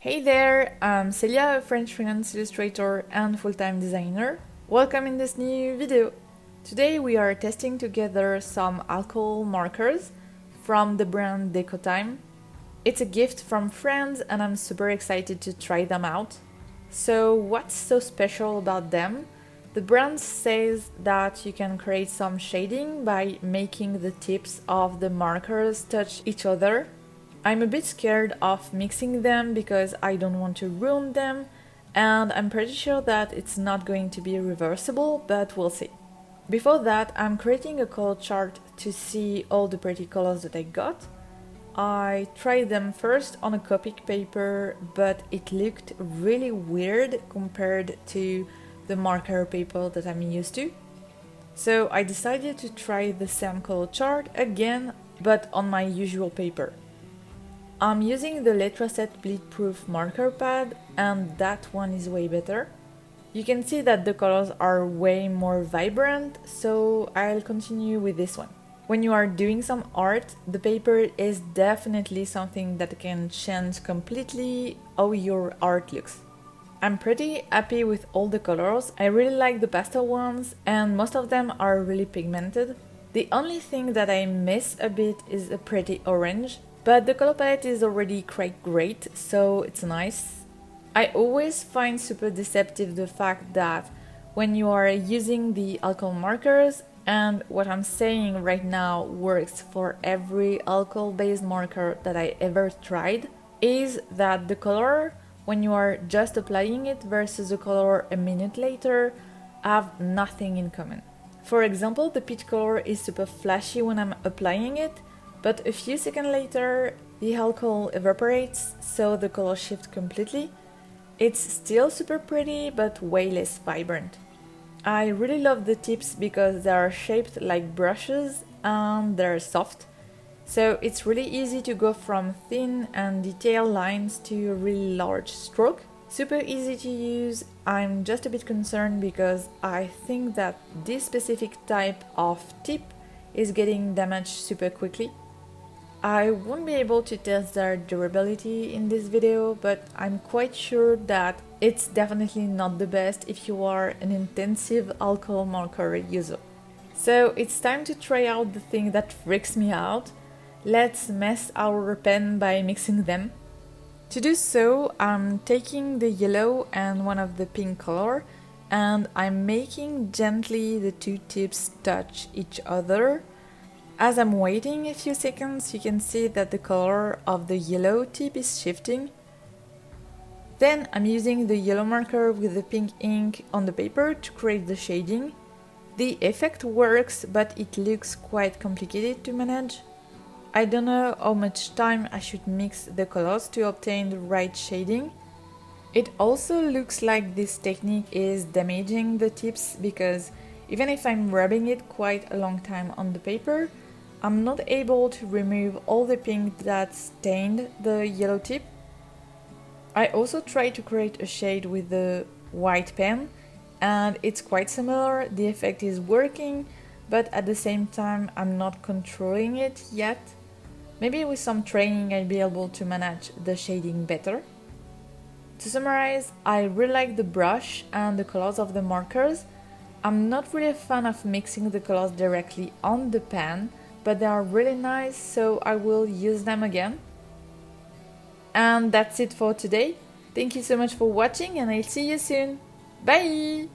Hey there, I'm Celia, a French freelance illustrator and full-time designer. Welcome in this new video. Today we are testing together some alcohol markers from the brand Decotime. It's a gift from friends and I'm super excited to try them out. So what's so special about them? The brand says that you can create some shading by making the tips of the markers touch each other. I'm a bit scared of mixing them because I don't want to ruin them, and I'm pretty sure that it's not going to be reversible, but we'll see. Before that, I'm creating a color chart to see all the pretty colors that I got. I tried them first on a Copic paper, but it looked really weird compared to the marker paper that I'm used to. So I decided to try the same color chart again, but on my usual paper. I'm using the Letraset bleed-proof marker pad, and that one is way better. You can see that the colors are way more vibrant, so I'll continue with this one. When you are doing some art, the paper is definitely something that can change completely how your art looks. I'm pretty happy with all the colors. I really like the pastel ones, and most of them are really pigmented. The only thing that I miss a bit is a pretty orange. But the color palette is already quite great, so it's nice. I always find super deceptive the fact that when you are using the alcohol markers, and what I'm saying right now works for every alcohol-based marker that I ever tried, is that the color, when you are just applying it versus the color a minute later, have nothing in common. For example, the peach color is super flashy when I'm applying it, but a few seconds later, the alcohol evaporates, so the color shifts completely. It's still super pretty, but way less vibrant. I really love the tips because they are shaped like brushes and they're soft. So it's really easy to go from thin and detailed lines to a really large stroke. Super easy to use. I'm just a bit concerned because I think that this specific type of tip is getting damaged super quickly. I won't be able to test their durability in this video, but I'm quite sure that it's definitely not the best if you are an intensive alcohol marker user. So it's time to try out the thing that freaks me out. Let's mess our pen by mixing them. To do so, I'm taking the yellow and one of the pink color, and I'm making gently the two tips touch each other. As I'm waiting a few seconds, you can see that the color of the yellow tip is shifting. Then I'm using the yellow marker with the pink ink on the paper to create the shading. The effect works, but it looks quite complicated to manage. I don't know how much time I should mix the colors to obtain the right shading. It also looks like this technique is damaging the tips because even if I'm rubbing it quite a long time on the paper, I'm not able to remove all the pink that stained the yellow tip. I also tried to create a shade with the white pen, and it's quite similar. The effect is working, but at the same time I'm not controlling it yet. Maybe with some training I'll be able to manage the shading better. To summarize, I really like the brush and the colors of the markers. I'm not really a fan of mixing the colors directly on the pen, but they are really nice, so I will use them again. And that's it for today. Thank you so much for watching and I'll see you soon. Bye!